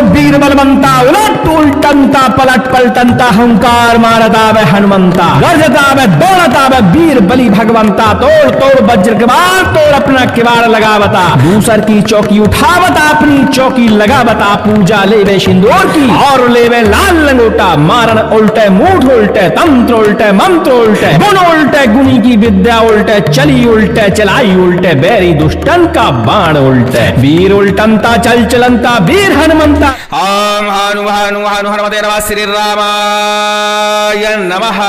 वीर बलवंता उलट उलटंता पलट पलटंता हंकार मारता वे हनुमंता गरजता वे दौड़ता वे वीर बलि भगवंता तोड़ तोड़ वज्र किवाड़ तोड़ अपना किवाड़ लगावता दूसर की चौकी उठावता अपनी चौकी लगावता पूजा लेवे सिंदूर की और लेवे लाल लंगोटा मारन उल्टे मूठ उल्टे तंत्र उल्टे मंत्र उल्टे गुण उल्टे गुणी की विद्या उल्टे चली उल्टे चलाई उल्टे बैरी दुष्टन का बाण उल्टे वीर उल्टंता चल चलंता वीर हनुमंता। ओम हनु हनु हनु हनुमते नमः श्री रामाय नमः।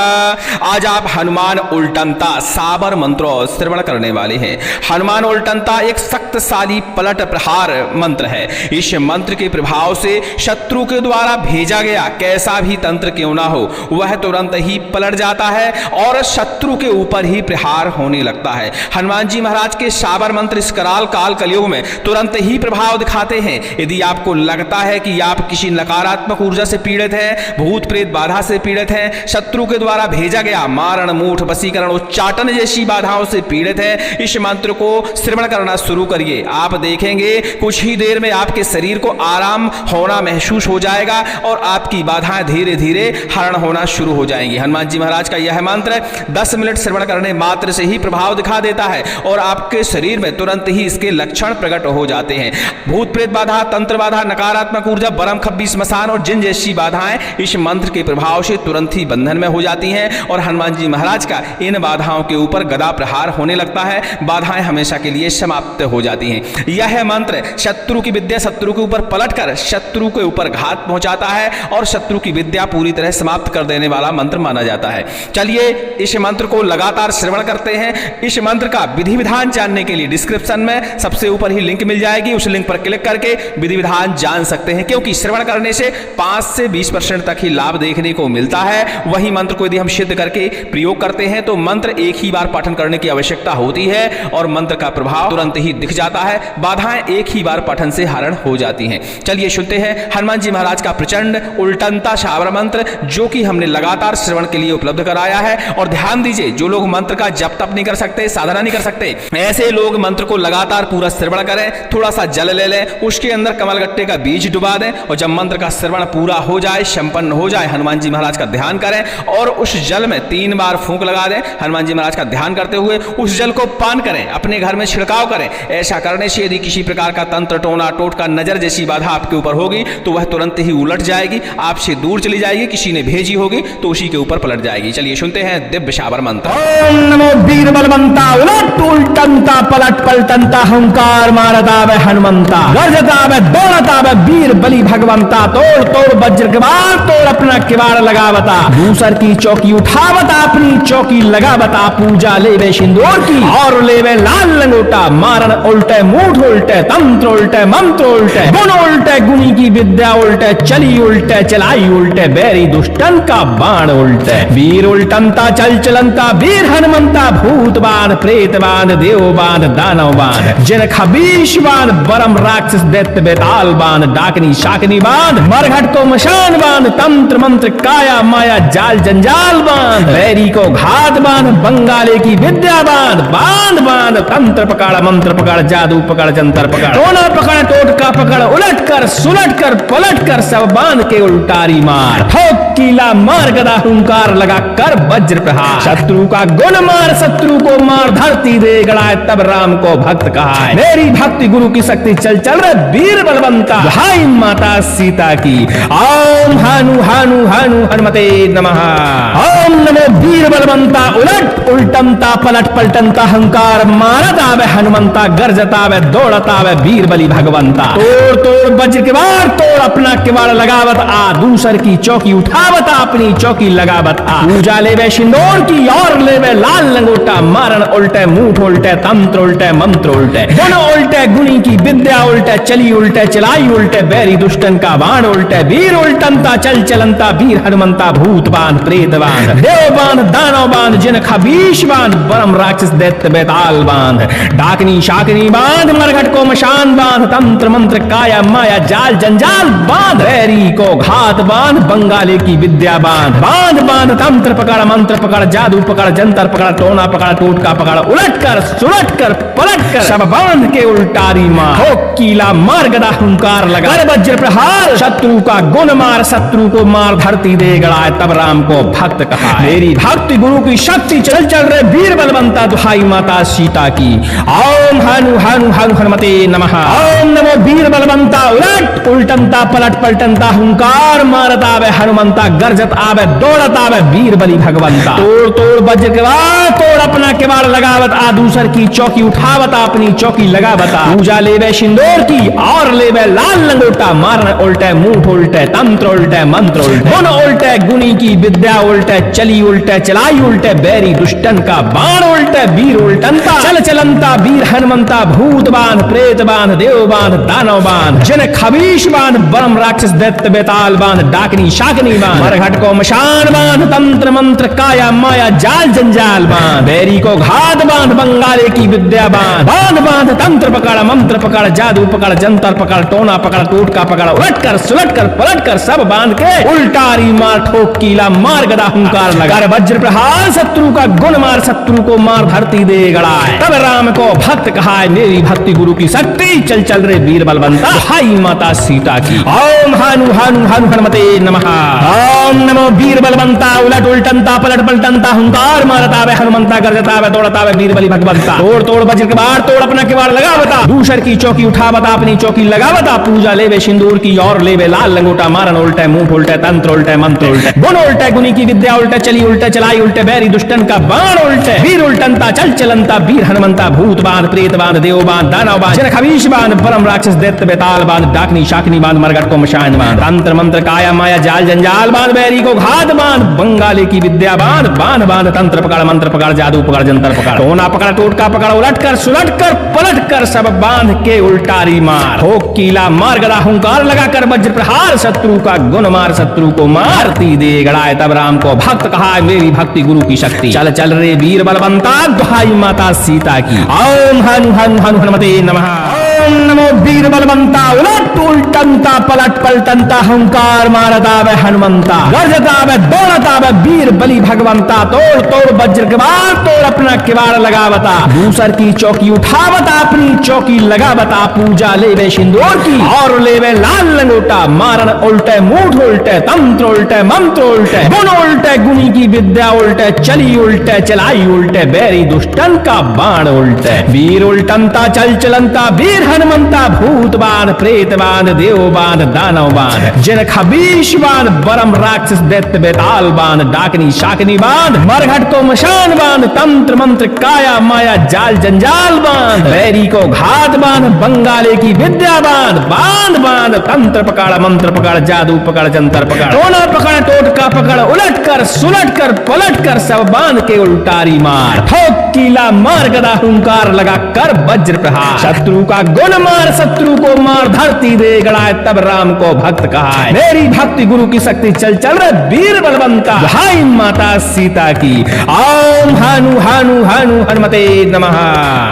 आज आप हनुमान उल्टंता साबर मंत्रों श्रवण करने वाले हैं। हनुमान उल्टंता एक शक्तिशाली पलट प्रहार मंत्र है। इस मंत्र के प्रभाव से शत्रु के द्वारा भेजा गया कैसा भी तंत्र क्यों ना हो वह तुरंत ही पलट जाता है और शत्रु के ऊपर ही प्रहार होने लगता है। हनुमान जी महाराज के साबर मंत्र इस कराल काल कलयुग में तुरंत ही प्रभाव दिखाते हैं। यदि आपको लगता है कि आप किसी नकारात्मक ऊर्जा से पीड़ित हैं, भूत प्रेत बाधा से पीड़ित हैं, शत्रु के द्वारा भेजा गया मारण मूठ वशीकरण उच्चाटन जैसी बाधाओं से पीड़ित है, इस मंत्र को श्रवण करना शुरू करिए। आप देखेंगे कुछ ही देर में आपके शरीर को आराम होना महसूस हो जाएगा और आपकी बाधाएं धीरे धीरे हरण होना शुरू हो जाएंगी। हनुमान जी महाराज का यह मंत्र 10 मिनट श्रवण करने मात्र से ही प्रभाव दिखा देता है और आपके शरीर में तुरंत ही इसके लक्षण प्रकट हो जाते हैं। भूत प्रेत बाधा, तंत्र बाधा, नकारात्मक ऊर्जा, बरम खब्बी स्मशान और जिन जैसी बाधाएं इस मंत्र के प्रभाव से तुरंत ही बंधन में हो जाती हैं और हनुमान जी महाराज का इन बाधाओं के ऊपर गदा प्रहार होने लगता है। बाधाएं हमेशा के लिए समाप्त हो जाती हैं। यह मंत्र शत्रु की विद्या शत्रु के ऊपर पलटकर शत्रु के ऊपर घात पहुंचाता है और शत्रु की विद्या पूरी तरह समाप्त कर देने वाला मंत्र माना जाता है। चलिए इस मंत्र को लगातार श्रवण करते हैं। इस मंत्र का विधि विधान जानने के लिए डिस्क्रिप्शन में सबसे ऊपर ही लिंक मिल जाएगी, उस लिंक पर क्लिक करके विधि विधान जान सकते हैं। क्योंकि श्रवण करने से 5 से 20% तक ही लाभ देखने को मिलता है। वही मंत्र को यदि हम सिद्ध करके प्रयोग करते हैं तो मंत्र एक ही बार पठन करने की आवश्यकता होती है और मंत्र का प्रभाव तुरंत ही दिख जाता है। बाधाएं एक ही बार पठन से हरण हो जाती हैं। चलिए सुनते हैं हनुमान जी महाराज का प्रचंड उल्टंता साबर मंत्र जो कि हमने लगातार श्रवण के लिए उपलब्ध कराया है। और ध्यान दीजिए, जो लोग मंत्र का जप तप नहीं कर सकते, साधना नहीं कर सकते, ऐसे लोग मंत्र को लगातार पूरा श्रवण करें। थोड़ा सा जल ले लें, उसके अंदर कमलगट्टे का बीज डुबा दें और जब मंत्र का श्रवण पूरा हो जाए, संपन्न हो जाए, हनुमान जी महाराज का ध्यान करें और उस जल में 3 बार फूंक लगा दें। हनुमान जी महाराज का ध्यान करते हुए उस जल को पान करें, अपने घर में छिड़काव करें। ऐसा करने से यदि किसी प्रकार का तंत्र टोना टोटका नजर जैसी बाधा आपके ऊपर होगी तो वह तुरंत ही उलट जाएगी, आपसे दूर चली जाएगी। किसी ने भेजी होगी तो उसी के ऊपर पलट जाएगी। चलिए सुनते हैं दिव्य साबर मंत्र। ओम नमो वीर बलवंता उलट उलटंता पलट पलटंता हंकार मारता वे हनुमंता गरजता वे दौड़ता वे वीर बलि भगवंता तोड़ तोड़ वज्र किवाड़ तोड़ अपना किवाड़ लगावता दूसर की चौकी उठावता अपनी चौकी लगावता पूजा लेवे सिंदूर की और लेवे लाल लंगोटा मारन उल्टे मूठ उल्टे तंत्र उल्टे मंत्र उल्टे गुण उल्टे गुणी की विद्या उल्टे चली उल्टे चलाई उल्टे बैरी दुष्टन का बाण उल्टे वीर उल्टंता चल चलंता वीर हनुमंता भूतबान प्रेतबान देवबान दानवबान जिन खबीशबान बरम राक्षस दैत्य बेताल बान डाकनी शाकनी बान मरघट को मशान बान तंत्र मंत्र काया माया जाल जंजाल बान बैरी को घात बान बंगाले की विद्या बान बांध बान तंत्र पकड़ मंत्र पकड़ जादू पकड़ जंतर पकड़ टोना पकड़ टोटका पकड़ उलट कर सुलट कर पलट कर सब बांध के उल्टारी मार ठोक कीला मार गदा हुंकार लगा कर वज्र प्रहार शत्रु का गुण मार शत्रु को मार धरती दे गड़ाए तब राम को भक्त कहा मेरी भक्ति गुरु की शक्ति चल चल रे वीर बलवंता भाई माता सीता की। ओम हनु हनु हनु हनुमते नमः। ओम नमो वीर बलवंता उलट उल्टंता पलट पलटंता हंकार मारता वे हनुमंता गरजता वे दौड़ता वे वीर बलि भगवंता तोड़ तोड़ वज्र किवाड़ तोड़ अपना किवाड़ लगावत आ दूसर की चौकी उठावत अपनी चौकी लगावत आ पूजा लेवे सिंदूर की और लेवे लाल लंगोटा मारन उल्टे मूठ उल्टे तंत्र उल्टे मंत्र उल्टे गुण उल्टे गुणी की विद्या उल्टे चली उल्टे चलाई उल्टे बैरी दुष्टन का बाण उल्टे वीर उल्टंता चल चलंता वीर हनुमंता भूतबान प्रेतबान देवबान दानवबान जिन खबीशबान बरम राक्षस दैत्य बेताल बांध डाकनी शाकनी बांध मरघट को मशान बांध तंत्र मंत्र काया माया माया जाल जंजाल बांध, बैरी को घात बांध, बंगाली की विद्या बांध, बांध बांध तंत्र पकड़, मंत्र पकड़, जादू पकड़, जंतर पकड़, टोना पकड़, टोटका पकड़, उलट कर सुलट कर पलट कर सब बांध के उल्टारी मार, ठोक कीला मार, गदा हुंकार लगा, कर वज्र प्रहार, शत्रु का गुण मार, शत्रु को मार, धरती दे गड़ाए, तब राम को भक्त कहा। मेरी भक्ति गुरु की शक्ति, चल चल रे वीर बलवंता, दुहाई माता सीता की। ओम हनु हनु हनु हनुमते नमः। ओम नमो वीर बलवंता, उलट उल्टनता पलट पलटनता, हुंकार मारता वे हनुमंता, गरजत आवे दौड़त आवे वीर बलि भगवंता। तोड़ तोड़ वज्र किवाड़ तोड़, अपना किवाड़ लगावत, आ दूसर की चौकी उठावता, अपनी चौकी लगावता, पूजा लेवे सिंदूर की और लेवे लाल लंगोटा, मारने उल्टे मुंह उल्टे, तंत्र उल्टे मंत्र उल्टे, गुण उल्टे, गुणी की विद्या उल्टे, चली उल्टे चलाई उल्टे, बैरी दुष्टन का बाण उल्टे, वीर उल्टनता चल चलंता, वीर हनुमंता, भूत बांध, प्रेत बांध, देव बांध, दानव बांध, जन खबीश बांध, बरम राक्षस दैत्य बेताल बांध, डाकनी शाकनी बांध, मरघट को मशान बांध, तंत्र मंत्र काया माया जाल जंजाल बांध, बैरी को घात बांध, बंगाली की विद्या बांध, बांध बांध तंत्र पकड़, मंत्र पकड़, जादू पकड़, जंतर पकड़, टोना पकड़, टोटका पकड़, उलट कर सुलट कर पलट कर सब बांध के उल्टारी मार, ठोक कीला मार, गदा हुंकार लगा, वज्र प्रहार, शत्रु का गुण मार, शत्रु को मार, धरती दे गड़ाए, तब राम को भक्त कहा। मेरी भक्ति गुरु की शक्ति, चल चल रे वीर बलवंता, हाई माता सीता की। ओम हनु हनु हनु हनुमते नमः। ओम नमो वीर बलवंता, उलट उल्टनता पलट पलटनता, हुंकार मारता वे हनुमंता, गरजता वे दौड़ता वे वीर बलि भगवंता, तोड़ तोड़ वज्र के बाढ़ तोड़, अपना किवाड़ लगावता, दूसर की चौकी उठावता, अपनी चौकी लगावता, पूजा लेवे सिंदूर की और लेवे लाल लंगोटा, मारन उल्टे मुंह उल्टे, तंत्र उल्टे मंत्र उल्टे, गुण उल्टे, गुनी की विद्या उल्टे, चली उल्टे चलाई उल्टे, बैरी दुष्टन का बाण उल्टे, वीर उल्टनता चल चलंता, वीर हनुमंता, भूत बांध, प्रेत बांध, देव बांध, दानव बांध, जन खबीश बांध, परम राक्षस दैत्य बेताल बांध, डाकनी शाकनी बांध, मरघट को मशान बांध, तंत्र मंत्र काया माया जाल जंजाल बांध, बैरी को घात बांध, बंगाली की विद्या बांध, बांध बांध तंत्र पकड़, मंत्र पकड़, जादू पकड़, जंतर पकड़, टोना पकड़, टोटका पकड़, उलट कर सुलट कर पलट कर सब बांध के उल्टारी मार, ठोक कीला मार, गदा हुंकार लगा कर वज्र प्रहार, शत्रु का गुण मार, शत्रु को मारती दे गड़ाए, तब राम को भक्त कहा। मेरी भक्ति गुरु की शक्ति, चल चल रे वीर बलवंता, दुहाई माता सीता की। ओम हनु हनु हनु हनुमते नमः। ओम नमो वीर बलवंता, उलट उल्टनता पलट पलटनता, हुंकार मारता वे हनुमंता, गरजता वे दौड़ता वे वीर बलि भगवंता, तोड़ तोड़ वज्र किवाड़ तोड़, अपना किवाड़ लगावता, दूसर की चौकी उठावता, अपनी चौकी लगावता, पूजा लेवे सिंदूर की और लेवे लाल लंगोटा, मारन उल्टे मुंह उल्टे, तंत्र उल्टे मंत्र उल्टे, गुण उल्टे, गुणी की विद्या उल्टे, चली उल्टे चलाई उल्टे, बैरी दुष्टन का बाण उल्टे, वीर उल्टनता चल चलंता, वीर हनुमंता, भूत बांध, प्रेत बांध, देव बांध, दानव बांध, जन खबीश बांध, बरम राक्षस दैत्य बेताल बांध, डाकनी शाकनी बांध, मरघट को मशान बांध, तंत्र मंत्र काया माया जाल जंजाल बांध, बैरी को घात बांध, बंगाली की विद्या बांध, बांध बांध तंत्र पकड़, मंत्र पकड़, जादू पकड़, जंतर पकड़, टोना पकड़, टोटका पकड़, उलट कर सुलट कर पलट कर सब बांध के उल्टारी मार, ठोक कीला मार, गदा हुंकार लगा कर वज्र प्रहार, शत्रु का गुण मार, शत्रु को मार, धरती दे गड़ाए, तब राम को भक्त कहा। मेरी भक्ति गुरु की शक्ति, चल चल रे वीर बलवंता, हाय माता सीता की। ओम हनु हनु हनु हनुमते नमः।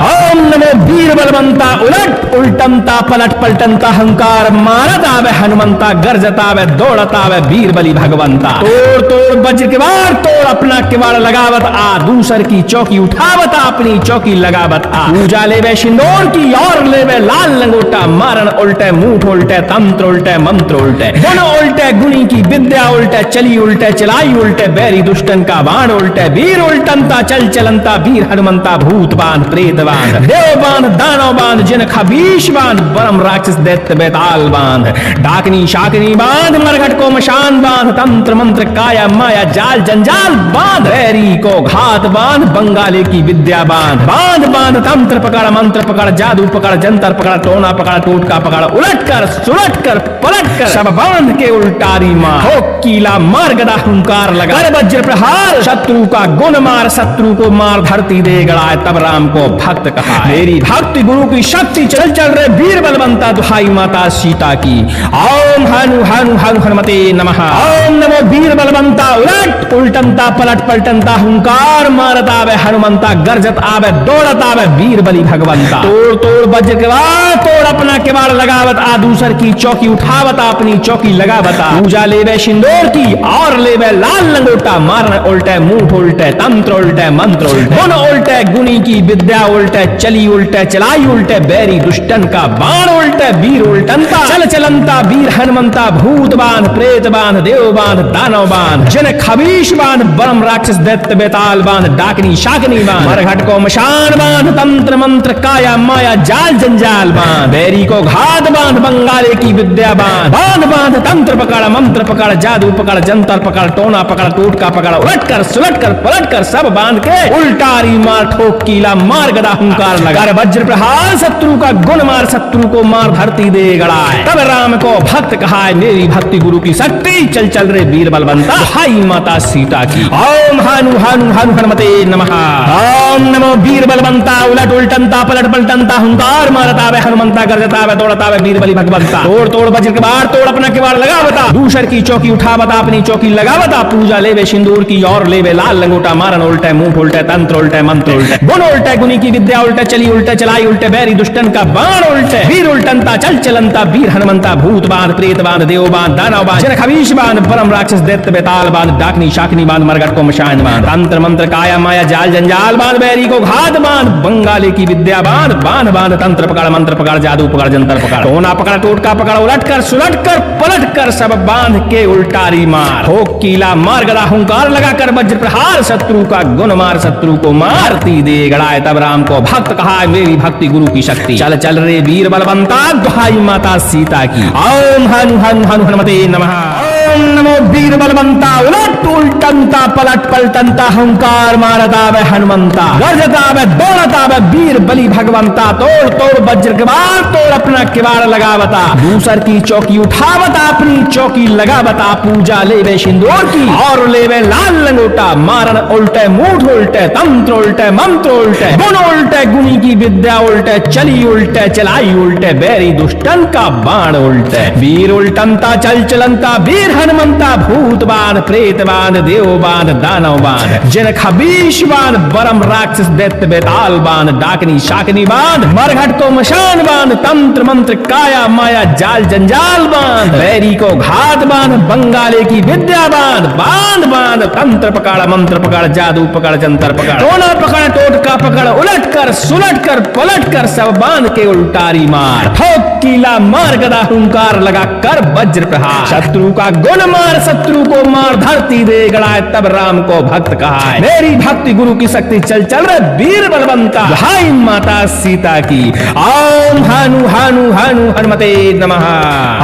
ओम नमो वीर बलवंता, उलट उल्टनता पलट पलटनता, हुंकार मारता वे हनुमंता, गरजता वे दौड़ता वे वीर बलि भगवंता, तोड़ तोड़ वज्र किवाड़ तोड़, अपना किवाड़ लगावत, आ दूसर की चौकी उठावता, अपनी चौकी लगावत, आ पूजा लेवे सिंदूर की और लेवे लाल लंगोटा, मारन उल्टे मुंह उल्टे, तंत्र उल्टे मंत्र उल्टे, गुण उल्टे, गुणी की विद्या उल्टे, चली उल्टे चलाई उल्टे, बैरी दुष्टन का बाण उल्टे, वीर उल्टनता चल चलंता, वीर हनुमंता, भूत बांध, प्रेत बांध, देव बांध, दानव बांध, जिन खबीश बांध, बरम राक्षस दैत्य बेताल बांध, डाकनी शाकनी बांध, मरघट को मशान बांध, तंत्र मंत्र काया माया जाल जंजाल बांध, बैरी को घात बांध, बंगाली की विद्या बांध, बांध बांध तंत्र पकड़, मंत्र पकड़, जादू पकड़, जंतर पकड़, टोना पकड़, टोटका पकड़, उलट कर सुलट कर पलट कर सब बांध के उल्टारी मार, ठोक कीला मार, गदा हुंकार लगा कर वज्र प्रहार, शत्रु का गुण मार, शत्रु को मार, धरती दे गड़ाए, तब राम को भक्त कहा। मेरी भक्ति गुरु की शक्ति, चल चल रे वीर बलवंता, दुहाई माता सीता की। ओम हनु हनु हनु हनुमते नमः। ओम नमो वीर बलवंता, उलट उल्टनता पलट पलटनता, हुंकार मारता वे हनुमंता, गरजत आवे दौड़त आवे वीर बलि भगवंता, तोड़ तोड़ वज्र बाद तोड़ अपना किवाड़ लगावत आ दूसर की चौकी उठावत अपनी चौकी लगावता पूजा लेवे सिंदूर की और लेवे लाल लंगोटा मारन उल्टे मुंह उल्टे तंत्र उल्टे मंत्र उल्टे गुण उल्टे गुणी की विद्या उल्टे चली उल्टे चलाई उल्टे बैरी दुष्टन का बाण उल्टे वीर उल्टनता चल चलंता वीर हनुमंता भूत बांध प्रेत बांध देव बांध दानव बांध जन खबीश बांध बरम राक्षस दैत्य बेताल बांध डाकनी शाकनी बांध मरघट को मशान बांध तंत्र मंत्र काया माया जाल जंजाल बांध बैरी को घात बांध बंगाले की विद्या बांध बांध बांध तंत्र पकड़ मंत्र पकड़ जादू पकड़ जंतर पकड़ टोना पकड़ टोटका पकड़ उलट कर सुलट कर पलट कर सब बांध के उल्टारी मार ठोक कीला मार गदा हुंकार लगा वज्र प्रहार शत्रु का गुण मार शत्रु को मार धरती दे गड़ाए तब राम को भक्त कहा मेरी भक्ति गुरु की शक्ति चल चल रे वीर बलवंता हाई माता सीता की ओम हानु हानु हानु हनुमते नमः ओम नमो वीर बलवंता उलट उल्टनता पलट पलटनता हुंकार मारता वे हनुमंता गरजता वे तोड़ता वे वीर बलि भगवंता तोड़ तोड़ वज्र के बाढ़ तोड़ अपना किवाड़ लगावता दूसर की चौकी उठावता अपनी चौकी लगावता पूजा लेवे सिंदूर की और लेवे लाल लंगोटा मारन उल्टे मुंह उल्टे तंत्र उल्टे मंत्र उल्टे गुण उल्टे गुनी की विद्या उल्टे चली उल्टे चलाई उल्टे बैरी दुष्टन का बाण उल्टे वीर उल्टनता चल चलंता वीर हनुमंता भूत बांध प्रेत बांध देव बांध दानव बांध जन खबीश बांध परम राक्षस दैत्य बेताल बांध डाकनी शाकनी बांध मरघट को मशान बांध तंत्र मंत्र काया माया जाल जंजाल बांध बैरी को घात बांध बंगाली की विद्या बांध बांध बांध तंत्र पकड़ मंत्र पकड़ जादू पकड़ जंतर पकड़ टोना पकड़ टोटका पकड़ उलट कर सुलट कर पलट कर सब बांध के उल्टारी मार हो कीला मार गदा हुंकार लगा कर वज्र प्रहार शत्रु का गुण मार शत्रु को मारती दे गड़ाए तब राम को भक्त कहा मेरी भक्ति गुरु की शक्ति चल चल रे वीर बलवंता दुहाई माता सीता की ओम हनु हनु हनु हनुमते नमः ओम नमो वीर बलवंता उलट उल्टनता पलट पलटनता हुंकार मारता वे हनुमंता गरजता वे दौड़ता वे वीर बलि भगवंता तोड़ तोड़ वज्र के बाढ़ तोड़ अपना किवाड़ लगावता दूसर की चौकी उठावता अपनी चौकी लगावता पूजा लेवे सिंदूर की और लेवे लाल लंगोटा मारन उल्टे मुंह उल्टे तंत्र उल्टे मंत्र उल्टे गुण उल्टे गुणी की विद्या उल्टे चली उल्टे चलाई उल्टे बैरी दुष्टन का बाण उल्टे वीर उल्टनता चल चलंता वीर हनुमंता भूत बांध प्रेत बांध देव बांध दानव बांध जन खबीश बांध बरम राक्षस दैत्य बेताल बांध डाकनी शाकनी बांध मरघट को मशान बांध तंत्र मंत्र काया माया जाल जंजाल बांध बैरी को घात बांध बंगाले की विद्या बांध बांध बांध तंत्र पकड़ मंत्र पकड़ जादू पकड़ जंतर पकड़ टोना पकड़ टोटका पकड़ उलट कर सुलट कर पलट कर सब बांध के उल्टारी मार ठोक कीला मार गदा हुंकार लगा कर वज्र प्रहार शत्रु का गुण मार शत्रु को मार धरती दे गड़ाए तब राम को भक्त कहा मेरी भक्ति गुरु की शक्ति चल चल रे वीर बलवंता हाई माता सीता की ओम हानु हानु हानु हनुमते नमः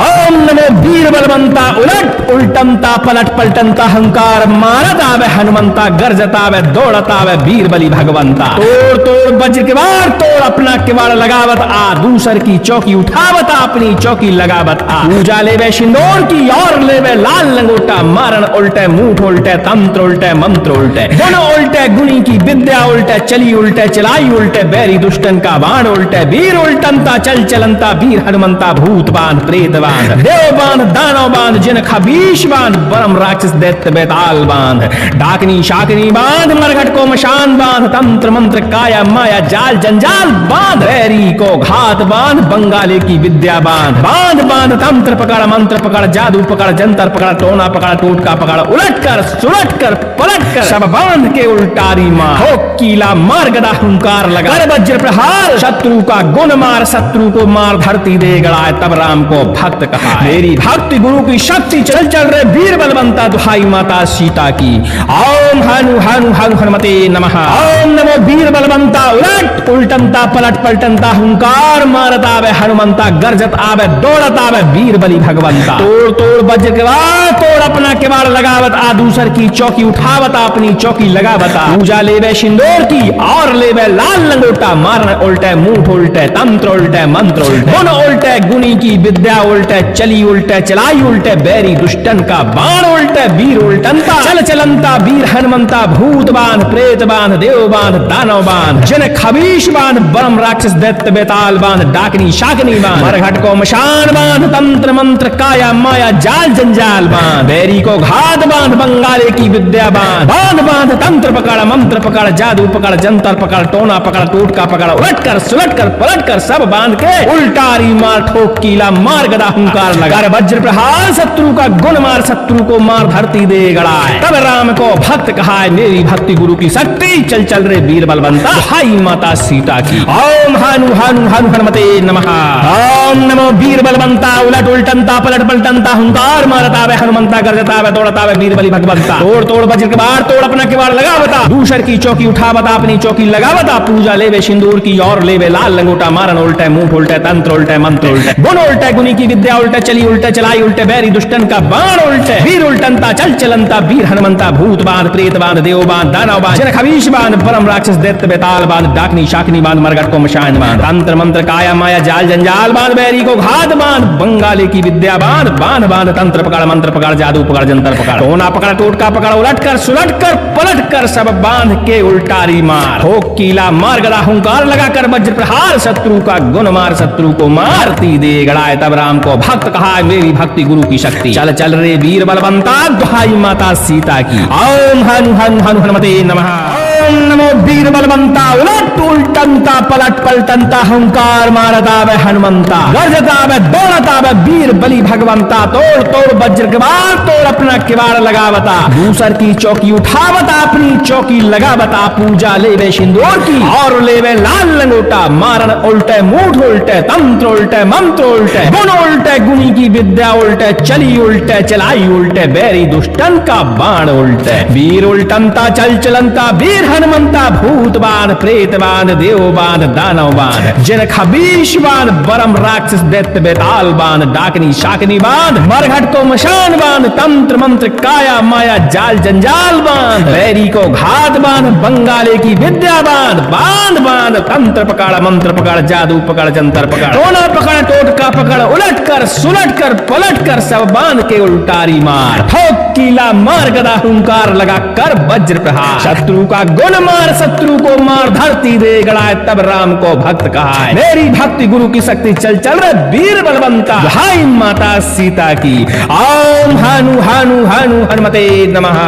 ओम नमो वीर बलवंता उलट उल्टनता पलट पलटनता हंकार मारता वे हनुमंता गरजता वे दौड़ता वे वीर बलि भगवंता तोड़ तोड़ वज्र के बाढ़ तोड़ अपना किवाड़ लगावत आ दूसर की चौकी उठावता अपनी चौकी लगावत आ पूजा लेवे सिंदूर की और लेवे लाल लंगोटा मारन उल्टे मुंह उल्टे तंत्र उल्टे मंत्र उल्टे गुण उल्टे गुणी की विद्या उल्टे चली उल्टे चलाई उल्टे बैरी दुष्टन का बाण उल्टे वीर उल्टनता चल चलंता वीर हनुमंता भूत बांध प्रेत बांध देव बांध दानव बांध जिन खबीश बांध बरम राक्षस दैत्य बेताल बांध डाकनी शाकनी बांध मरघट को मशान बांध तंत्र मंत्र काया माया जाल जंजाल बांध बैरी को घात बांध बंगाली की विद्या बांध बांध बांध तंत्र पकड़ मंत्र पकड़ जादू पकड़ जंतर पकड़ टोना पकड़ टोटका पकड़ उलट कर सुलट कर पलट कर सब बांध के उल्टारी मार हो कीला मार गदा हुंकार लगा कर वज्र प्रहार शत्रु का गुण मार शत्रु को मार धरती दे गड़ाए तब राम को भक्त कहा मेरी भक्ति गुरु की शक्ति चल चल रे वीर बलवंता दुहाई माता सीता की ओम हनु हनु हनु हनुमते नमः ओम नमो वीर बलवंता उलट उल्टनता पलट पलटनता हुंकार मारता वे हनुमंता गरजत आवे दौड़त आवे वीर बलि भगवंता तोड़ तोड़ वज्र के बाढ़ तोड़ अपना किवाड़ लगावत आ दूसर की चौकी उठावता अपनी चौकी लगावता पूजा लेवे सिंदूर की और लेवे लाल लंगोटा मारन उल्टे मुंह उल्टे तंत्र उल्टे मंत्र उल्टे गुण उल्टे गुणी की विद्या उल्टे चली चली उल्टे चलाई उल्टे बैरी दुष्टन का बाण उल्टे वीर उल्टनता चल चलंता वीर हनुमंता भूत बांध प्रेत बांध देव बांध दानव बांध जन खबीश बांध बरम राक्षस दैत्य बेताल बांध डाकनी शाकनी बांध मरघट को मशान बांध तंत्र मंत्र काया माया जाल जंजाल बांध बैरी को घात बांध बंगाले की विद्या बांध बांध बांध तंत्र पकड़ मंत्र पकड़ जादू पकड़ जंतर पकड़ टोना पकड़ टोटका पकड़ उलट कर सुलट कर पलट कर सब बांध के उल्टारी मार ठोक कीला मार गदा हुंकार लगा वज्र प्रहार शत्रु का गुण मार शत्रु को मार धरती दे गड़ाए तब राम को भक्त कहा मेरी भक्ति गुरु की शक्ति चल चल रे वीर बलवंता हाई माता सीता की ओम हनु हनु हनु हनुमते नमः ओम नमो वीर बलवंता उलट उल्टनता पलट पलटनता हुंकार मारता वे हनुमंता गरजता वे तोड़ता वे वीर बलि भगवंता तोड़ तोड़ वज्र के बार तोड़ अपना किवाड़ लगावता दूसर की चौकी उठावता अपनी चौकी लगावता पूजा लेवे सिंदूर की और लेवे लाल लंगोटा मारन उल्टे मुंह उल्टे तंत्र उल्टे मंत्र उल्टे गुण उल्टे गुनी की विद्या उल्टे चली उल्टे चलाई उल्टे बैरी दुष्टन का बाण उल्टे वीर उल्टनता चल चलंता वीर हनुमंता भूत बांध प्रेत बांध देव बांध दानव बांध जन खबीश बांध परम राक्षस दैत्य बेताल बांध डाकनी शाकनी बांध मरघट को मशान बांध तंत्र मंत्र काया माया जाल जंजाल बांध बैरी को घात बांध बंगाली की विद्या बांध बांध बांध तंत्र पकड़ मंत्र पकड़ जादू पकड़ जंतर पकड़ टोना पकड़ टोटका पकड़ उलट कर सुलट कर पलट कर सब बांध के उल्टारी मार हो कीला मार गदा हुंकार लगा कर वज्र प्रहार शत्रु का गुण मार शत्रु को मारती दे गड़ाए तब राम को भक्त कहा मेरी भक्ति गुरु की शक्ति चल चल रे वीर बलवंता दुहाई माता सीता की ओम हनु हनु हनु हनुमते नमः ओम नमो वीर बलवंता उलट उल्टनता पलट पलटनता हुंकार मारता वे हनुमंता गरजता वे दौड़ता वे वीर बलि भगवंता तोड़ तोड़ वज्र के बार तोड़ अपना किवाड़ लगावता दूसर की चौकी उठावता अपनी चौकी लगावता पूजा लेवे सिंदूर की और लेवे लाल लंगोटा मारन उल्टे मूठ उल्टे तंत्र उल्टे मंत्र उल्टे गुण उल्टे गुनी की विद्या उल्टे चली उल्टे चलाई उल्टे बैरी दुष्टन का बाण उल्टे वीर उल्टनता चल चलंता वीर हनुमंता भूत बाण प्रेत बाण देव बाण दानव बाण जन खबीश बाण बरम राक्षस दैत्य बेताल बाण डाकनी शाकनी बाण मरघट को मशान बाण तंत्र मंत्र काया माया जाल जंजाल बाण बैरी को घात बाण बंगाले की विद्या बाण बांध बांध तंत्र पकड़ मंत्र पकड़ जादू पकड़ जंतर पकड़ टोना पकड़ टोटका पकड़ उलट कर सुलट कर पलट कर सब बांध के उल्टारी मार ठोक कीला मार गदा हुंकार लगा कर वज्र प्रहार शत्रु का गुण मार शत्रु को मार धरती दे गड़ाए तब राम को भक्त कहा मेरी भक्ति गुरु की शक्ति चल चल रे वीर बलवंता हाई माता सीता की ओम हनु हनु हनु हनुमते नमः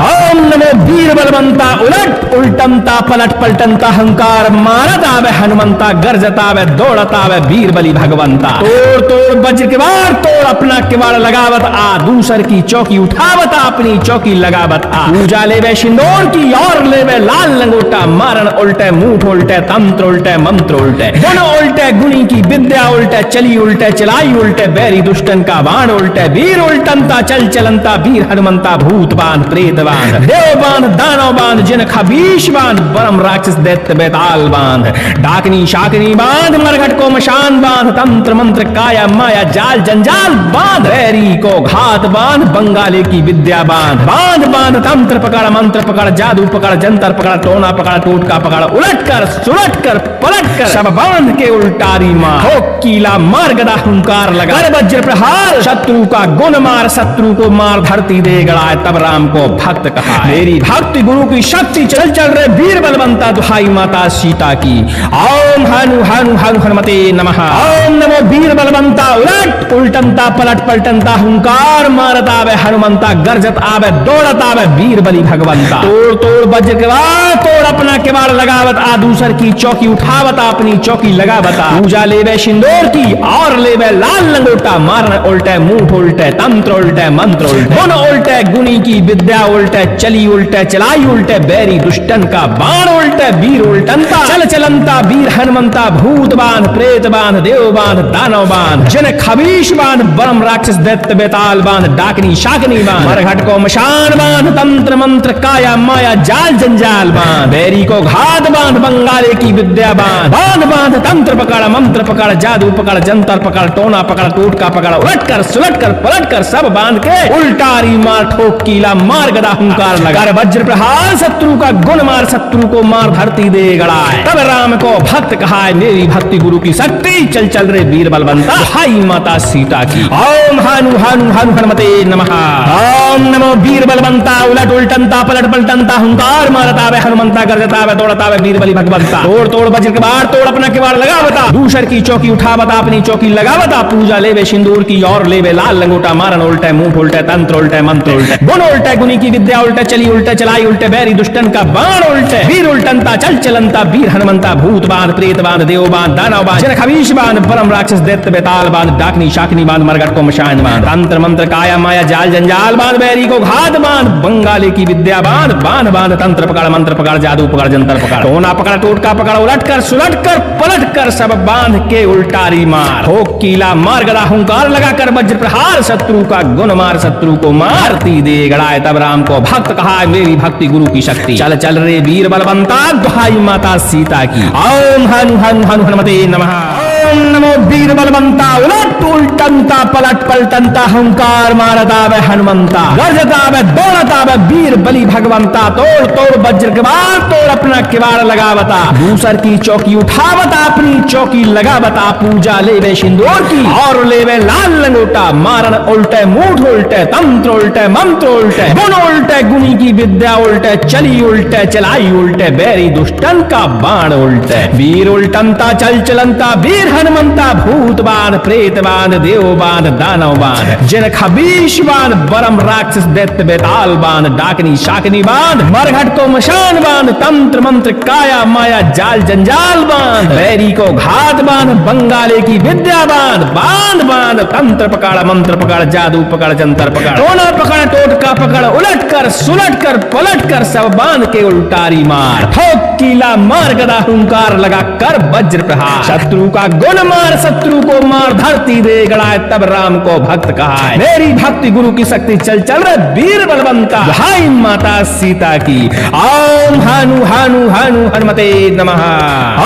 ओम नमो वीर बलवंता उलट उल्टनता पलट पलटनता हंकार मारता वे हनुमंता गरजता वे दौड़ता वे वीर बलि भगवंता तोड़ तोड़ वज्र के बार तोड़ अपना किवाड़ लगावत आ दूसर की चौकी उठावता अपनी चौकी लगावत आ पूजा लेवे सिंदूर की और लेवे लाल लंगोटा मारन उल्टे मुंह उल्टे तंत्र उल्टे मंत्र उल्टे गुण उल्टे गुनी की विद्या उल्टे चली उल्टे चलाई उल्टे बैरी दुष्टन का बाण उल्टे वीर उल्टनता चल चलंता वीर हनुमंता भूत बांध प्रेत बांध देव बांध दानव बांध जिन खबीश बांध परम राक्षस दैत्य बेताल बांध डाकनी शाकनी बांध मरघट को मशान बांध तंत्र मंत्र काया माया जाल जंजाल बांध बैरी को घात बांध बंगाली की विद्या बांध बांध बांध तंत्र पकड़ मंत्र पकड़ जादू पकड़ जंतर पकड़ टोना पकड़ टोटका पकड़ उलट कर सुलट कर पलट कर सब बांध के उल्टारी मार हो कीला मार गदा हुंकार लगा वज्र प्रहार शत्रु का गुण मार शत्रु को मार धरती दे गड़ाए तब राम को भक्त कहा मेरी भक्ति गुरु की शक्ति चल चल रे वीर बलवंता दुहाई माता सीता की ओम हनु हनु हनु हनुमते नमः ओम नमो वीर बलवंता उलट उल्टनता पलट पलटनता हुंकार मारता वे हनुमंता गरजत आवे दौड़त आवे वीर बलि भगवंता तोड़ तोड़ वज्र के बाद तोड़ अपना किवाड़ लगावत आ दूसर की चौकी उठावत अपनी चौकी लगावत पूजा लेवे सिंदूर की और लेवे लाल लंगोटा मारन उल्टे मुंह उल्टे तंत्र उल्टे मंत्र उल्टे गुण उल्टे गुनी की विद्या उल्टे चली उल्टे चलाई उल्टे बैरी दुष्टन का बाण उल्टे वीर उल्टनता चल चलंता वीर हनुमंता भूत बांध प्रेत बांध देव बांध दानव बांध जन खबीश बांध बरम राक्षस दैत्य बेताल बांध डाकनी शाकनी बांध मरघट को मशान बांध तंत्र मंत्र काया माया जाल जंजाल बांध बैरी को घात बांध बंगाले की विद्या बांध बांध बांध तंत्र पकड़ मंत्र पकड़ जादू पकड़ जंतर पकड़ टोना पकड़ टोटका पकड़ उलट कर सुलट कर पलट कर सब बांध के उल्टारी मार ठोक कीला मार गदा हुंकार लगा वज्र प्रहार शत्रु का गुण मार शत्रु को मार धरती दे गड़ाए तब राम को भक्त कहा मेरी भक्ति गुरु की शक्ति चल चल रे वीर बलवंता हाई माता सीता की ओम हानु हानु हानु हनुमते नमः। ओम नमो वीर बलवंता उलट उल्टनता पलट पलटनता हुंकार मारता वे हनुमंता गरजता वे तोड़ता वे वीर बली भगवंता। तोड़ तोड़ वज्र के बाढ़ तोड़ अपना किवाड़ लगावता। दूसर की चौकी उठावता अपनी चौकी लगावता। पूजा लेवे सिंदूर की और लेवे लाल लंगोटा। मारन उल्टे मुंह उल्टे तंत्र उल्टे मंत्र उल्टे गुण उल्टे गुनी की विद्या उल्टे चली उल्टे चलाई उल्टे बैरी दुष्टन का बाण उल्टे वीर उल्टनता चल चलनता वीर हनुमंता भूत बांध प्रेत बांध देव बांध दानव बांध जन खबीश बांध परम राक्षस दैत्य बेताल बांध डाकनी शाकनी बांध मरगट को मशान बांध तंत्र मंत्र काया माया जाल जंजाल बांध बैरी को घात बांध बंगाली की विद्या बांध बांध बांध तंत्र पकड़ मंत्र पकड़ जादू पकड़ जंतर पकड़ टोना पकड़ टोटका पकड़ उलट कर सुलट कर पलट कर सब बांध के उल्टारी मार हो कीला मार गदा हुंकार लगा कर वज्र प्रहार शत्रु का गुण मार शत्रु को मारती दे गड़ाए तब राम को भक्त कहा मेरी भक्ति गुरु की शक्ति चल चल रे वीर बलवंता दुहाई माता सीता की। ओम हनु हनु हनु हनुमते नमः। ओम नमो वीर बलवंता उलट उल्टनता पलट पलटनता हुंकार मारता वे हनुमंता गरजता वे दौड़ता वे वीर बली भगवंता तोड़ तोड़ वज्र के बाढ़ तोड़ अपना किवाड़ लगावता। दूसर की चौकी उठावता अपनी चौकी लगावता। पूजा लेवे सिंदूर की और लेवे लाल लंगोटा। मारन उल्टे मूठ उल्टे तंत्र उल्टे मंत्र उल्टे गुण उल्टे गुनी की विद्या उल्टे चली उल्टे चलाई उल्टे बैरी दुष्टन का बाण उल्टे वीर उल्टनता चल चलनता वीर हनुमंता भूत बांध प्रेत बांध देव बांध दानव बांध जिन खबीश बांध बरम राक्षस दैत्य बेताल बांध डाकनी शाकनी बांध मरघट को मशान बांध तंत्र मंत्र काया माया जाल जंजाल बांध बैरी को घात बांध बंगाले की विद्या बांध बांध बांध तंत्र पकड़ मंत्र पकड़ जादू पकड़ जंतर पकड़ टोना पकड़ टोटका पकड़ उलट कर सुलट कर पलट कर सब बांध के उल्टारी मार ठोक कीला मार गदा हुंकार लगा कर वज्र प्रहार शत्रु का गुण मार शत्रु को मार धरती दे गड़ाए तब राम को भक्त कहा मेरी भक्ति गुरु की शक्ति चल चल रे वीर बलवंता भाई माता सीता की। ओम हानु हानु हानु हनुमते नमः।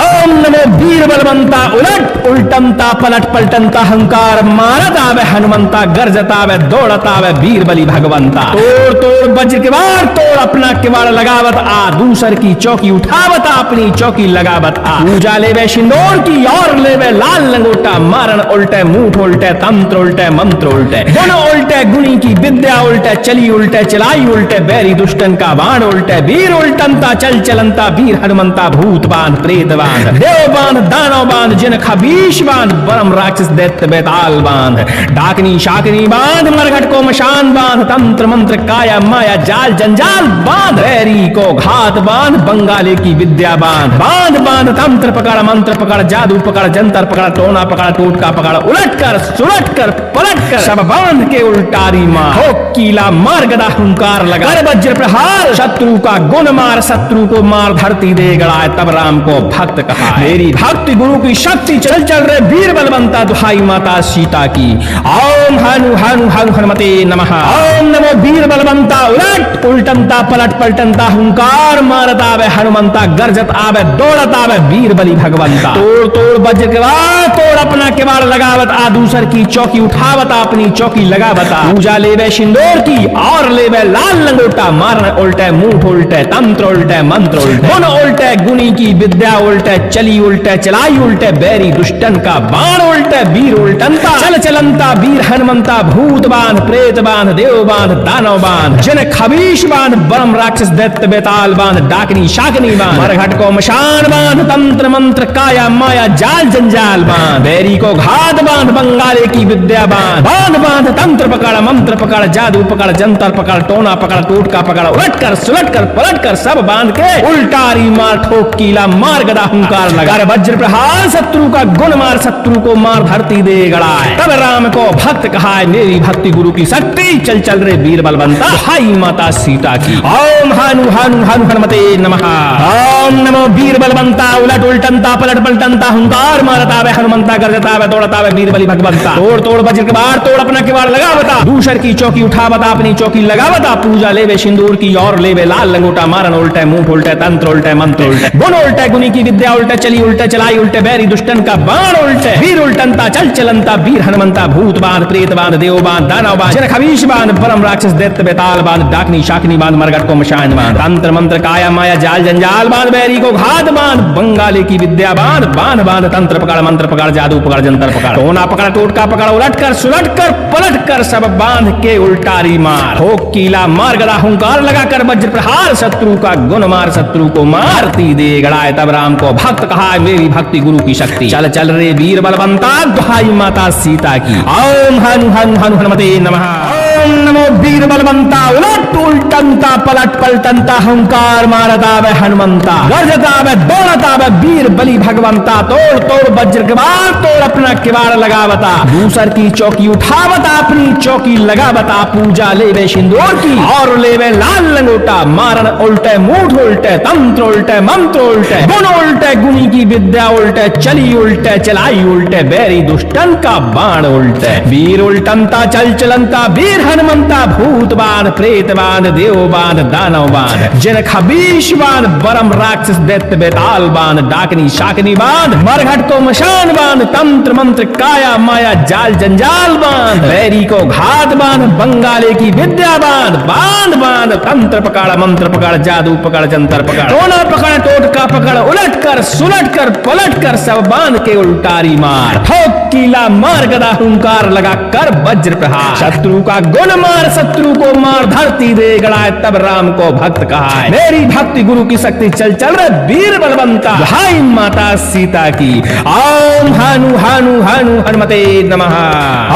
ओम नमो वीर बलवंता उलट उल्टनता पलट पलटनता हंकार मारता वे हनुमंता गरजता वे दौड़ता वे वीर बली भगवंता तोड़ तोड़ वज्र के बाढ़ तोड़ अपना किवाड़ लगावत आ दूसर की चौकी उठावता अपनी चौकी लगावत आ। पूजा लेवे सिंदूर की और लेवे लाल लंगोटा। मारन उल्टे मुंह उल्टे तंत्र उल्टे मंत्र उल्टे गुण उल्टे गुनी की विद्या उल्टे चली उल्टे चलाई उल्टे बैरी दुष्टन का बाण उल्टे वीर उल्टनता चल चलनता वीर हनुमंता भूत बांध प्रेत बांध देव बांध दानव बांध जिन खबीश बांध बरम राक्षस दैत्य बेताल बांध डाकनी शाकनी बांध मरघट को मशान बांध तंत्र मंत्र काया माया जाल जंजाल बांध बैरी को घात बांध बंगाली की विद्या बांध बांध बांध तंत्र पकड़ मंत्र पकड़ जादू पकड़ जंतर पकड़ टोना पकड़ टोटका पकड़ उलट कर सुलट कर पलट कर सब बांध के उल्टारी मार हो कीला मार गदा हुंकार लगा वज्र प्रहार शत्रु का गुण मार शत्रु को मार धरती दे गड़ाए तब राम को भक्त कहा मेरी भक्ति गुरु की शक्ति चल चल रे वीर बलवंता दुहाई माता सीता की। ओम हनु हनु हनु हनुमते नमः। ओम नमो वीर बलवंता उलट उल्टनता पलट पलटनता हुंकार मारता वे हनुमंता गरजत आवे दौड़त आवे वीर बली भगवंता तोड़ तोड़ वज्र के बाढ़ तोड़ अपना किवाड़ लगावत आ दूसर की चौकी उठावता अपनी चौकी लगावता। पूजा लेवे सिंदूर की और लेवे लाल लंगोटा। मारन उल्टे मुंह उल्टे तंत्र उल्टे मंत्र उल्टे गुण उल्टे गुनी की विद्या उल्टे चली उल्टे चलाई उल्टे बैरी दुष्टन का बाण उल्टे वीर उल्टनता चल चलनता वीर हनुमंता भूत बांध प्रेत बांध देव बांध दानव बांध जिन खबीश बांध बरम राक्षस दैत्य बेताल बांध डाकनी शाकनी बांध मरघट को मशान बांध तंत्र मंत्र काया माया जाल जंजाल बांध बैरी को घात बांध बंगाले की विद्या बांध बांध बांध तंत्र पकड़ मंत्र पकड़ जादू पकड़ जंतर पकड़ टोना पकड़ टोटका पकड़ उलट कर सुलट कर पलट कर सब बांध के उल्टारी मार ठोक कीला मार गदा हुंकार लगा वज्र प्रहार शत्रु का गुण मार शत्रु को मार धरती दे गड़ाए तब राम को भक्त कहा मेरी भक्ति गुरु की शक्ति चल चल रे वीर बलवंता हाई माता सीता की। ओम हानु हानु हानु हनुमते नमः। ओम नमो वीर बलवंता उलट उल्टनता पलट पलटनता हुंकार मारता वे हनुमंता गरजता वे दौड़ता वे वीर बली भगवंता तोड़ तोड़ वज्र के बाढ़ तोड़ अपना किवाड़ लगावता दूसर की चौकी उठावता अपनी चौकी लगावता। पूजा लेवे सिंदूर की और लेवे लाल लंगोटा। मारन उल्टे मुंह उल्टे तंत्र उल्टे मंत्र उल्टे गुण उल्टे गुनी की विद्या उल्टे चली उल्टे चलाई उल्टे बैरी दुष्टन का बाण उल्टे वीर उल्टनता चल चलनता वीर हनुमंता भूत बांध प्रेत बांध देव बांध दानव बांध जन खबीश बांध परम राक्षस दैत्य बेताल बांध डाकनी शाकनी बांध मरगट को मशान बांध तंत्र मंत्र काया माया जाल जंजाल बांध बैरी को घात बांध बंगाली की विद्या बांध बांध बांध तंत्र पकड़ मंत्र पकड़ जादू पकड़ जंतर पकड़ टोना पकड़ टोटका पकड़ उलट कर सुलट सुलट कर पलट कर सब बांध के उल्टारी मार। हो कीला मार गदा हुंकार लगाकर वज्र प्रहार, शत्रु का गुण मार शत्रु को मारती दे गड़ाए। तब राम को भक्त कहा मेरी भक्ति गुरु की शक्ति। चल चल रे वीर बलवंता, दुहाई माता सीता की। ओम हनु हनु हनु हनुमते नमः। ओम नमो वीर बलवंता, उलट उल्टंता पलट पलटंता हुंकार मारता वे हनुमंता। गरजता वे दौड़ता वे वीर बलि भगवंता। तोड़ तोड़ वज्र किवाड़, तोड़ अपना किवाड़ लगावता। दूसर की चौकी उठावता, अपनी चौकी लगावता। पूजा लेवे सिंदूर की और लेवे लाल लंगोटा। मारन उल्टे मूठ उल्टे, तंत्र उल्टे मंत्र उल्टे, गुण उल्टे गुणी की विद्या उल्टे, चली उल्टे चलाई उल्टे, बैरी दुष्टन का बाण उल्टे। वीर उल्टंता चल चलंता, वीर हनुमंता। भूत बाण प्रेत बाण देव बाण दानव बाण, जिन खबीश बाण बरम राक्षस दैत्य बेताल बाण, डाकनी शाकनी बाण, मरघट को मशान बाण, तंत्र मंत्र काया माया जाल जंजाल बाण, बैरी को घात बाण, बंगाले की विद्या बाण, बाण बाण, तंत्र पकड़ मंत्र पकड़, जादू पकड़ जंतर पकड़, टोना पकड़ टोटका पकड़, उलट कर सुलट कर पलट कर सब बांध के उल्टारी मार। ठोक कीला मार गदा हुंकार लगा कर वज्र प्रहार, शत्रु का गुण मार शत्रु को मार, धरती दे गड़ाए। तब राम को भक्त कहा मेरी भक्ति गुरु की शक्ति। चल चल रे वीर बलवंता, भाई माता सीता की। ओम हनु हनु हनु हनुमते नमः।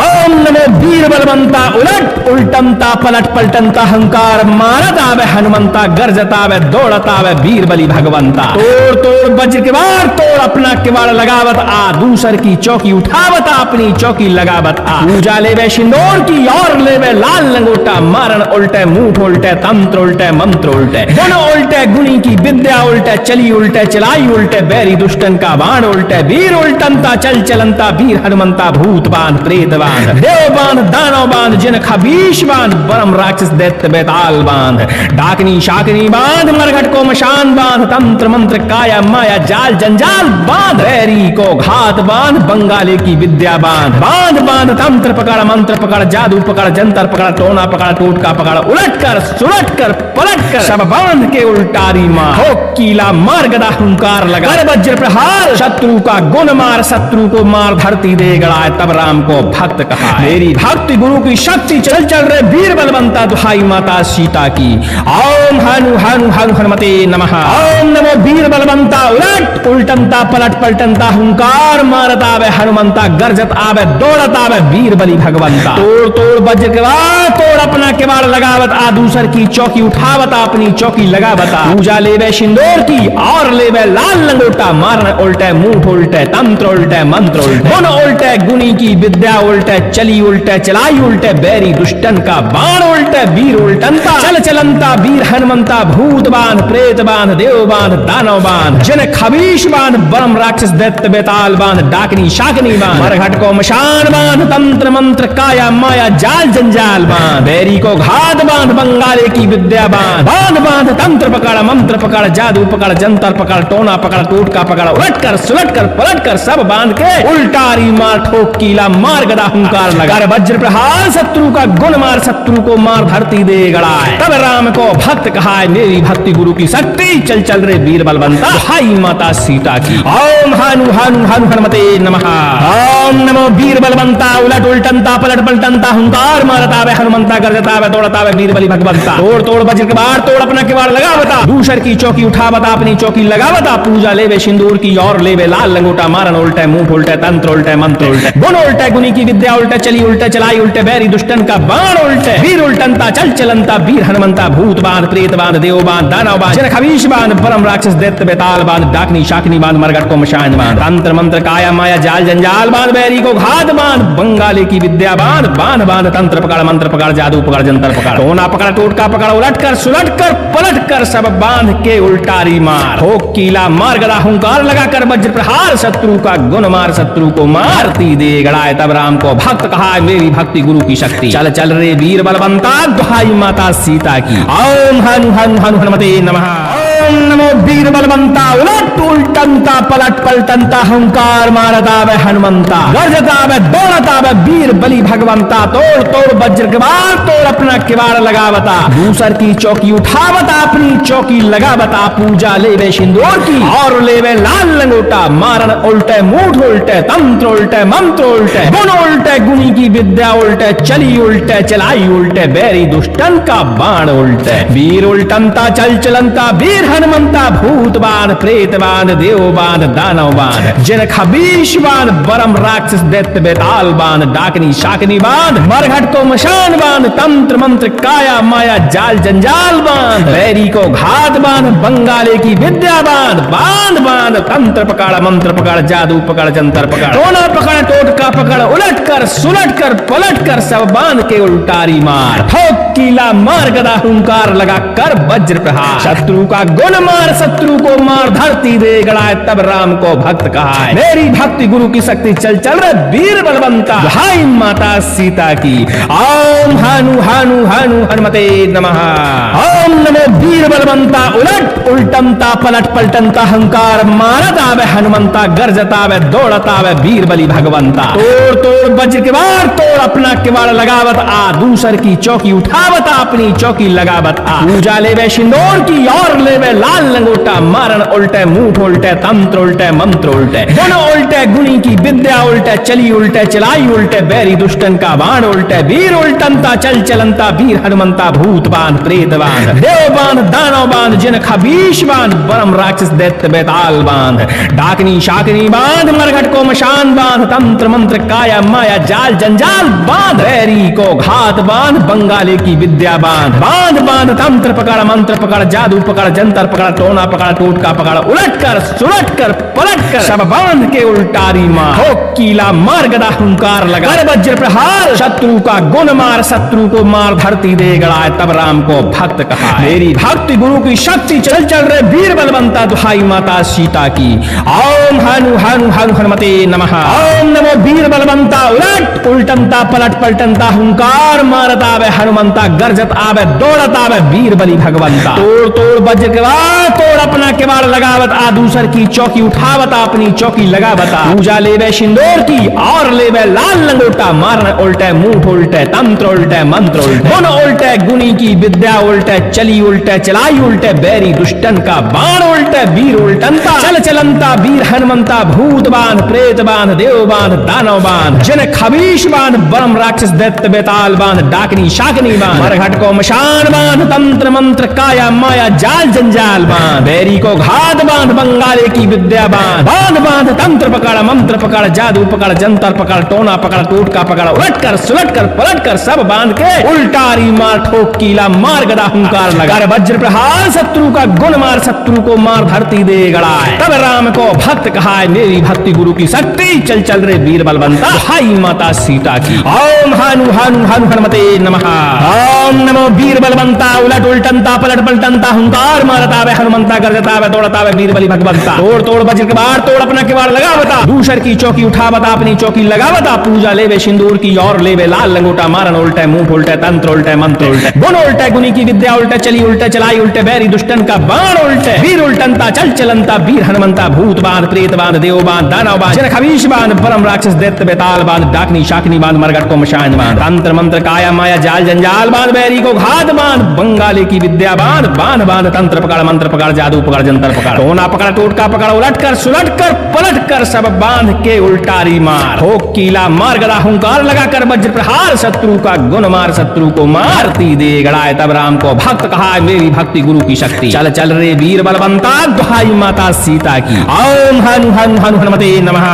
ओम नमो वीर बलवंता, उलट उल्टंता पलट पलटंता हंकार मारता वे हनुमंता। गरजता वे दौड़ता वे वीर बलि भगवंता। तोड़ तोड़ वज्र किवाड़, तोड़ अपना किवाड़ लगावत आ। दूसर की चौकी उठावता, अपनी चौकी लगावत आ। पूजा लेवे सिंदूर की और लेवे लाल लंगोटा। मारन उल्टे मूठ उल्टे, तंत्र उल्टे मंत्र उल्टे, गुण उल्टे गुणी की विद्या उल्टे, चली उल्टे चलाई उल्टे, बैरी दुष्टन का बाण उल्टे। वीर उल्टंता चल चलंता, वीर हनुमंता। भूत बाण प्रेत बाण देव बाण दानव बाण, जिन खबीश बाण बरम राक्षस दैत्य बेताल बाण, डाकनी शाकनी बांध, मरघट को मशान बांध, तंत्र मंत्र काया माया जाल जंजाल बांध, बैरी को घात बांध, बंगाले की विद्या बांध, बांध बांध, तंत्र पकड़ मंत्र पकड़, जादू पकड़ जंतर पकड़, टोना पकड़ टोटका पकड़, उलट कर सुलट कर पलट कर सब बांध के उल्टारी मार। हो कीला मार गदा हुंकार लगा कर वज्र प्रहार, शत्रु का गुण मार शत्रु को मार, धरती दे गड़ाए। तब राम को भक्त कहा मेरी भक्ति गुरु की शक्ति। चल चल रे वीर बलवंता, दुहाई माता सीता की। ओम हनु हनु हनु हनुमते नमः। ओम नमो वीर बलवंता, उलट उल्टंता पलट पलटंता हुंकार मारता वे हनुमंता। गरजत आवे दौड़त आवे वीर बलि भगवंता। तोड़ तोड़ वज्र किवाड़, तोड़ अपना किवाड़ लगावत आ। दूसर की चौकी उठावता, अपनी चौकी लगावता। पूजा लेवे सिंदूर की और लेवे लाल लंगोटा। मारन उल्टे मूठ उल्टे, तंत्र उल्टे मंत्र उल्टे, गुण उल्टे गुणी की विद्या उल्टे, चली उल्टे चलाई उल्टे, बैरी दुष्टन का बाण उल्टे। वीर उल्टंता चल चलंता, वीर हनुमंता। भूत बाण प्रेत बाण देव बाण दानव बाण, जिन खबीश बाण बरम राक्षस दैत्य बेताल बाण, डाकनी शाकनी बाण, मरघट को मशान बाण, तंत्र मंत्र काया माया जाल जंजाल बाण, बैरी को घात बांध, बंगाले की विद्या बांध, बांध बांध, तंत्र पकड़ मंत्र पकड़, जादू पकड़ जंतर पकड़, टोना पकड़ टोटका पकड़, उलट कर सुलट कर पलट कर सब बांध के उल्टारी मार। ठोक कीला मार गदा हुंकार लगा कर वज्र प्रहार, शत्रु का गुण मार शत्रु को मार, धरती दे गड़ाए। तब राम को भक्त कहा मेरी भक्ति गुरु की शक्ति। चल चल रे वीर बलवंता, हाई माता सीता की। ओम हनु हनु हनु हनुमते नमः। ओम नमो वीर बलवंता, उलट उल्टंता पलट पलटंता हुंकार मारता वे हनुमंता। गरजता वे दौड़ता वे वीर बलि भगवंता। तोड़ तोड़ वज्र किवाड़, तोड़ अपना किवाड़ लगावता। दूसर की चौकी उठावता, अपनी चौकी लगावता। पूजा लेवे सिंदूर की और लेवे लाल लंगोटा। मारन उल्टे मूठ उल्टे, तंत्र उल्टे मंत्र उल्टे, गुण उल्टे गुणी की विद्या उल्टे, चली उल्टे चलाई उल्टे, बैरी दुष्टन का बाण उल्टे। वीर उल्टंता चल चलंता, वीर हनुमंता। भूत बाण प्रेत बाण देव बाण दानव बाण, जिन खबीश बाण परम राक्षस दैत्य बेताल बाण, डाकनी शाकनी बाण, मरघट को मशान बाण, तंत्र मंत्र काया माया जाल जंजाल बाण, बैरी को घात बाण, बंगाली की विद्या बाण, बाण बाण, तंत्र पकड़ मंत्र पकड़, जादू पकड़ जंतर पकड़, टोना पकड़ टोटका पकड़, उलट कर सुलट कर पलट कर सब बांध के उल्टारी मार। हो कीला मार गदा हुंकार लगा कर वज्र प्रहार, शत्रु का गुण मार शत्रु को मारती दे गड़ाए। तब राम को भक्त कहा मेरी भक्ति गुरु की शक्ति। चल चल रे वीर बलवंता, दुहाई माता सीता की। ओम हनु हनु हनु हनुमते नमः। ओम नमो वीर बलवंता उलट उलटंता पलट पलटंता हंकार मारता वे हनुमंता गर्जता वे दौड़ता वे वीर बलि भगवंता तोड़ तोड़ वज्र किवाड़ तोड़ अपना किवाड़ लगावता दूसर की चौकी उठावता अपनी चौकी लगावता पूजा लेवे सिंदूर की और लेवे लाल लंगोटा मारन उल्टे मूठ उल्टे तंत्र उल्टे मंत्र उल्टे गुण उल्टे गुणी की विद्या उल्टे चली उल्टे चलाई उल्टे बैरी दुष्टन का बाण उल्टे वीर उल्टंता चल चलंता वीर हनुमंता भूतबान प्रेतबान देवबान दानवबान जिन खबीशबान बरम राक्षस दैत्य बेताल बान डाकनी शाकनी बान मरघट को मशान बान तंत्र मंत्र काया माया जाल जंजाल बान बैरी को घात बान बंगाले की विद्या बान बांध बांध तंत्र पकड़ मंत्र पकड़ जादू पकड़ जंतर पकड़ टोना पकड़ टोटका पकड़ उलट कर सुलट कर पलट कर सब बांध के उल्टारी मार ठोक कीला मार गदा हुंकार लगा कर वज्र प्रहार शत्रु का गुण मार शत्रु को मार धरती दे गड़ाए तब राम को भक्त कहा मेरी भक्ति गुरु की शक्ति चल चल रे वीर बलवंता भाई माता सीता की ओम हानु हानु हानु हनुमते नमः ओम नमो वीर बलवंता उलट उल्टमता पलट पलटनता हंकार मारता वे हनुमंता गर्जता वे दौड़ता वे वीर बलि भगवंता तोड़ तोड़ वज्र किवाड़ तोड़ अपना किवाड़ लगावत आ दूसर की चौकी उठावत अपनी चौकी लगावत आ पूजा लेवे सिंदूर की और लेवे लाल लंगोटा मारन उल्टे मूठ उल्टे तंत्र उल्टे मंत्र उल्टे गुण उल्टे गुणी की विद्या उल्टे चली उल्टे चलाई उल्टे बैरी दुष्टन का बाण उल्टे वीर उल्टंता चल चलंता वीर हनुमंता भूतबान प्रेतबान देवबान दानवबान जिन खबीशबान बरम राक्षस दैत्य बेताल बांध डाकनी शाकनी बांध मरघट को मशान बांध तंत्र मंत्र काया माया जाल जंजाल बांध बैरी को घात बांध बंगाले की विद्या बांध बांध बांध तंत्र पकड़ मंत्र पकड़ जादू पकड़ जंतर पकड़ टोना पकड़ टोटका पकड़ उलट कर सुलट कर पलट कर सब बांध के उल्टारी मार ठोक कीला मार गदा हुंकार लगा कर वज्र प्रहार शत्रु का गुण मार शत्रु को मार धरती दे गड़ाए तब राम को भक्त कहा मेरी भक्ति गुरु की शक्ति चल चल रे वीर बलवंता दुहाई माता सीता की ओम हनु हनु हनु हनुमते नमः ओम नमो वीर बलवंता उलट उल्टमता पलट पलटनता हुंकार मारता वे हनुमंता गर्जत आवे दौड़त आवे वीर बलि भगवंता तोड़ तोड़ वज्र किवाड़ तोड़ अपना किवाड़ लगावत आ दूसर की चौकी उठावत अपनी चौकी लगावत पूजा लेवे सिंदूर की और लेवे लाल लंगोटा मारन उल्टे मूठ उल्टे तंत्र उल्टे मंत्र उल्टे गुण उल्टे गुणी की विद्या उल्टे चली उल्टे चलाई उल्टे बैरी दुष्टन का बाण उल्टे वीर उल्टंता चल चलंता वीर हनुमंता भूतबान प्रेतबान देवबान दानवबान जिन खबीशबान बरम राक्षस दैत्य बेताल बांध डाकनी शाकनी बांध मरघट को मशान बांध तंत्र मंत्र काया माया जाल जंजाल बांध बैरी को घात बांध बंगाले की विद्या बांध बांध बांध तंत्र पकड़ मंत्र पकड़ जादू पकड़ जंतर पकड़ टोना पकड़ टोटका पकड़ उलट कर सुलट कर पलट कर सब बांध के उल्टारी मार ठोक कीला मार गदा हुंकार लगा वज्र प्रहार शत्रु का गुण मार शत्रु को मार धरती दे गड़ाए तब राम को भक्त कहा मेरी भक्ति गुरु की शक्ति चल चल रे वीर बलवंता हाई माता सीता की ओम हानु हानु हानु हनुमते नमः ओम नमो वीर बलवंता उलट उल्टंता पलट पलटंता हुंकार मारता वे हनुमंता गर्जता वे दौड़ता वे वीर बलि भगवंता तोड़ तोड़ वज्र किवाड़ तोड़ अपना किवाड़ लगावता दूसर की चौकी उठावता अपनी चौकी लगावता पूजा लेवे सिंदूर की और लेवे लाल लंगोटा मारन उल्टे मूठ उल्टे तंत्र उल्टे मंत्र उल्टे गुण उल्टे गुणी की विद्या उल्टे चली उल्टे चलाई उल्टे बैरी दुष्टन का बाण उल्टे वीर उल्टंता चल चलंता वीर हनुमंता भूतबान प्रेतबान देवबान दानवबान जिन खबीशबान परम राक्षस दैत्य बेताल बांध डाकनी शाकनी बांध मरघट को मशान बांध तंत्र मंत्र काया माया जाल जंजाल बांध बैरी को घात बांध बंगाली की विद्या बांध बांध बांध तंत्र पकड़ मंत्र पकड़ जादू पकड़ जंतर पकड़ टोना पकड़ टोटका पकड़ उलट कर सुलट कर पलट कर सब बांध के उल्टारी मार ठोक कीला मार गदा हुंकार लगा कर वज्र प्रहार शत्रु का गुण मार शत्रु को मारती दे गड़ाए तब राम को भक्त कहा मेरी भक्ति गुरु की शक्ति चल चल रे वीर बलवंता दुहाई माता सीता की ओम हनु हनु हनु हनुमते नमः।